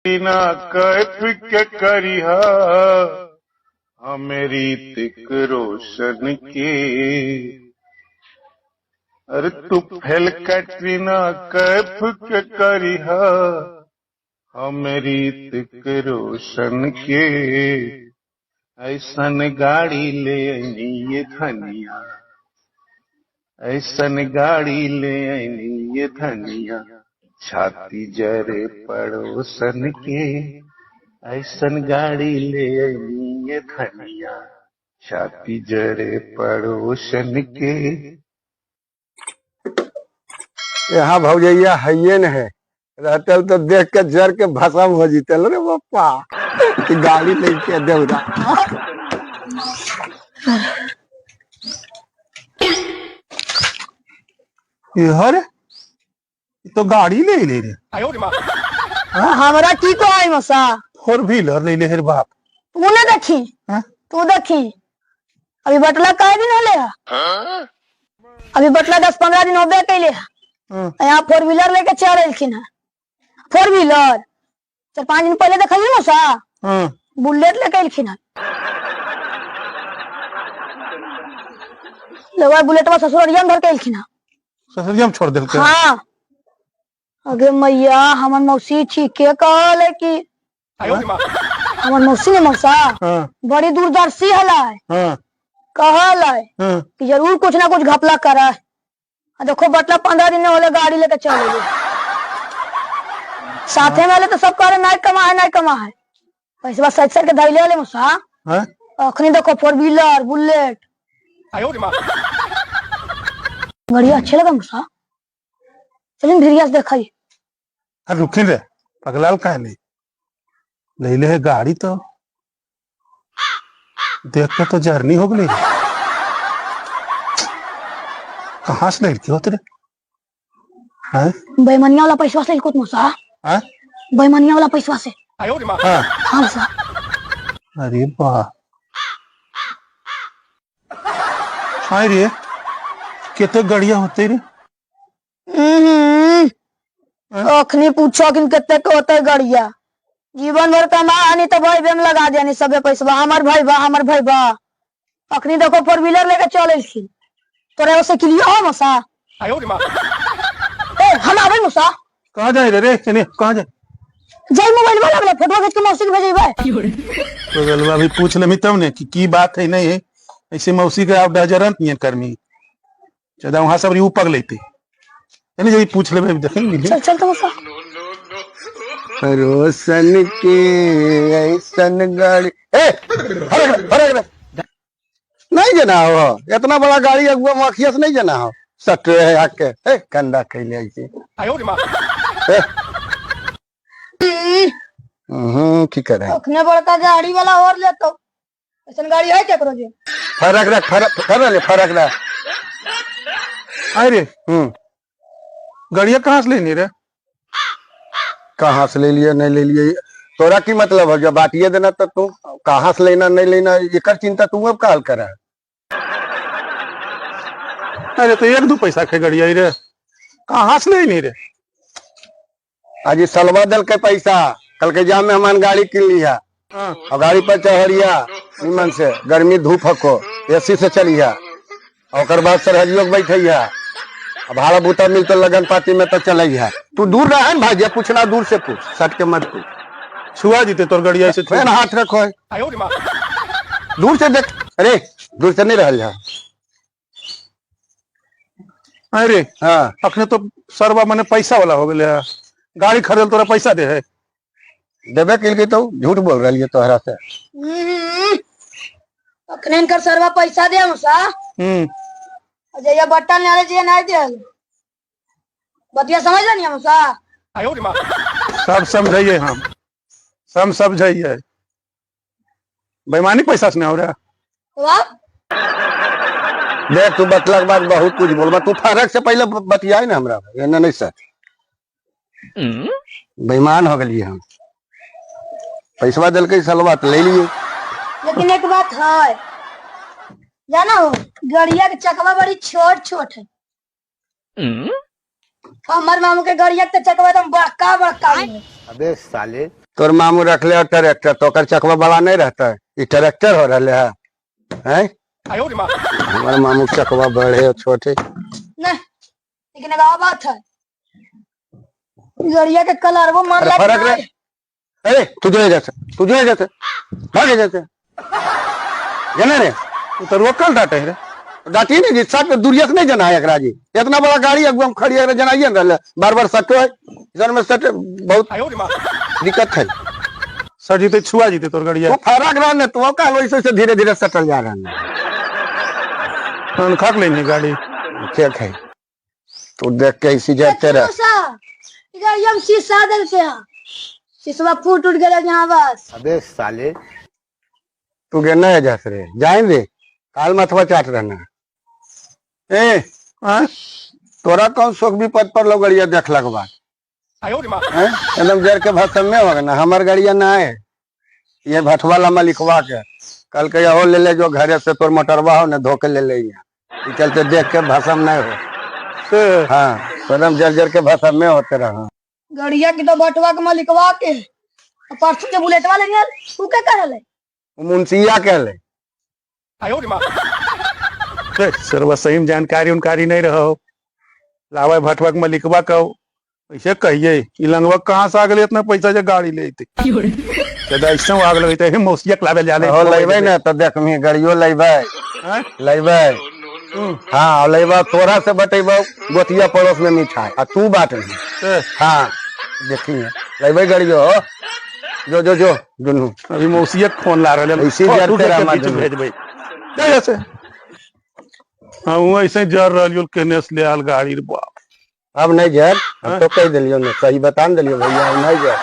ना कैफ के करिहा मेरी तिक रोशन के। अरे तू फेल कैटरीना कैफ के करिहा मेरी तिक रोशन के। ऐसन गाड़ी ले आईनी ये धनिया, ऐसन गाड़ी ले आईनी ये धनिया, छाती जरे पड़ोसन के। ऐसन गाड़ी ले आईनी ये धनिया, छाती जरे पड़ोसन के। यहाँ भौजैया है न है, रहते तो देख के जर के भसम हो जीते रे बापा कि गाड़ी लेके देवरा। हर तो गाड़ी ले ले रे। हमरा की को आई मसा 4 व्हीलर ले ले रे बाप। तू ने देखी हाँ? तू देखी अभी बटला कई दिन होले है? अभी बटला 10-15 दिन होबे कैले है। यहाँ 4 व्हीलर लेके चल रही है। 4 व्हीलर 4-5 दिन पहले देखली मसा बुलेट लेके अखिन है। लगा बुलेटवा ससुरिया में धर के अखिन है। ससुरिया में छोड़ देलके। हाँ अगे मैया हमर मौसी ठीक के कहले कि हमर मौसी ने मौसा बड़ी दूरदर्शी हला कहल कि जरूर कुछ ना कुछ घपला करे। देखो बटला 15 दिन होले गाड़ी लेके चले गए। साथे में तो सब करे नहीं कमा है पैसा सच के धैले ले मौसा। अखनी देखो 4 व्हीलर बुलेट गाड़ी अच्छे लगा मौसा। चलिए भिरिया से देखा। अरे रुकिन रे पगलाल काहे ले ले है गाड़ी तो देख के तो जर्नी हो गई। कहाँ से ले क्यों तेरे बेमनिया वाला पैसा से कुछ मौसा। बेमनिया वाला पैसा से। हाँ मौसा। अरे वाह हाय रे कितने गाड़ियां होते रे। अखनी पूछो कि कितने के होते गाड़िया। जीवन भर कमा तो भाई बेम लगा देनी सबे पैसा। हमार भाई बा अखनी देखो 4 व्हीलर लेके चले तोरा से क्लियर हो मौसा। हम आवे मौसा। कहाँ जाए रे चलिए कहाँ जाए जाई मोबाइल वाला फोटो खींच के मौसी के भेजेबे। तो गलवा भी पूछ लेमी तब ने कि की बात है नहीं है। ऐसे मौसी के आप डजरन नहीं करमी चदा वहां सब ऊ पग लेते यानी जब पूछ लेबे देखेंगे। चल तो मौसा। रोशन के ऐसन गाड़ी फरक नहीं जना हो। इतना बड़ा गाड़ी अगुआ मखिया से नहीं जना हो। सटे है आके कंधा कैले ऐसे की करे। अखने बड़का गाड़ी वाला और ले तो ऐसन गाड़ी है क्या करो जी। फरक रख। अरे गाड़िया कहाँ से लेनी रे। कहाँ से ले लिया नहीं ले लिया तोरा की मतलब है। जब बांटिए देना तो तू कहाँ से लेना नहीं लेना एक चिंता तू अब काल करा। अरे तो 1-2 पैसा के गाड़िया रे कहाँ से लेनी रे। आज सलवा दल के पैसा कल के जाम में हमारे गाड़ी किन लिया और गाड़ी पर चढ़िया निमन से गर्मी धूप हको एसी से चलिया और बाद सरहजियो के बैठिया भाड़ा बूता मिल तो लगन पाती में तो चलिया। तू दूर रहा भाई जे पूछना दूर से पूछ सट के मत पूछ। छुआ जीते तोर गाड़िया से हाथ रखो दूर से देख। अरे दूर से नहीं रहा। अरे हाँ अखने तो सरवा मने पैसा वाला हो गया। गाड़ी खरीद तोरा पैसा दे है देवे के लिए तो झूठ बोल रही है तोहरा से। अखने कर सरवा पैसा दे मौसा। जया बट्टा नाले जे नहीं दे बतिया समझ नहीं मौसा। सब समझाइए हम सब समझाइए बेईमानी पैसा से नहीं हो रहा। देख तू बतला के बाद बहुत कुछ बोल तू फर्क से पहले बतियाई ना हमरा नहीं सर बेईमान हो गई हम। पैसा दिल के सलवा तो ले लिए। लेकिन एक बात है जाना हो गड़िया के चकवा बड़ी छोट है। हमारे मामू के गड़िया के चकवा एकदम बड़का है। अबे साले तोर मामू रखले हो ट्रैक्टर, तो ओकर चकवा बड़ा नहीं रहता है, ये ट्रैक्टर हो रहा है हैं? हमारे मामू के चकवा बड़े और छोटे। नहीं लेकिन एक और बात है, गड़िया के कलर वो मान अरे लायक फर्क ना रहे, अरे तुझे जैसे भागे जैसे जाना रे, तो रोकल डाटे रे, डाटी नहीं जी, सट दूरिया से नहीं जना है एकरा जी, इतना बड़ा गाड़ी एकदम खड़ी है जनाइए ना, बार बार सटो है इधर में, सट बहुत दिक्कत है। सर जीते छुआ जीते तोर गड़िया वो फर्क रहा न, तो का वैसे धीरे धीरे सटल जा रहा है, खाक लेनी गाड़ी ठीक है। तू देख के इसी जाते रह। गड़िया में शीशा देते हैं, शीशा फूट उठ गया यहाँ बस। अबे साले तू गे नहीं जा रे, जाएंगे काल मथवा चाट रहना ए हाँ? तोरा कौन शोक विपद पर लो गड़िया देखला के बाद एकदम जर के भसम में होगा ना, हमार गड़िया ना है ये भटवाला में लिखवा के कल के हो ले ले जो घरे से तोर मोटरवा हो ना धोके ले ले यहाँ, चलते देख के भसम नहीं हो। हाँ एकदम जर जर के भसम में होते रहा। गड़िया की तो बटवा के मलिकवा के परसों के बुलेटवा ले गया, तू क्या कर रहा है? मुंशिया के ले सर्व सही जानकारी उनकारी नहीं रहो, लावा भटवा के मलिकवा कहो ऐसे कहिए कि लंगवा कहाँ से आ गए इतना पैसा जो गाड़ी ले ऐसा आग लगे मौसिया लावे जाने हो लेबे ना तो देख मी गाड़ियों लेबे लेबे हाँ लेबा तोरा से बटेबो गोतिया पड़ोस में मिठाई आ तू बात नहीं। हाँ देखिए लेबे गाड़ियों जो जो जो दुनू अभी मौसिया फोन ला रहे इसी जर पे रामा भेज भाई कैसे हाँ वो ऐसे जर रही केने से ले आल गाड़ी रे बाप अब नहीं जर, अब तो कह दिलियो ना, सही बता दिलियो भैया अब नहीं जर।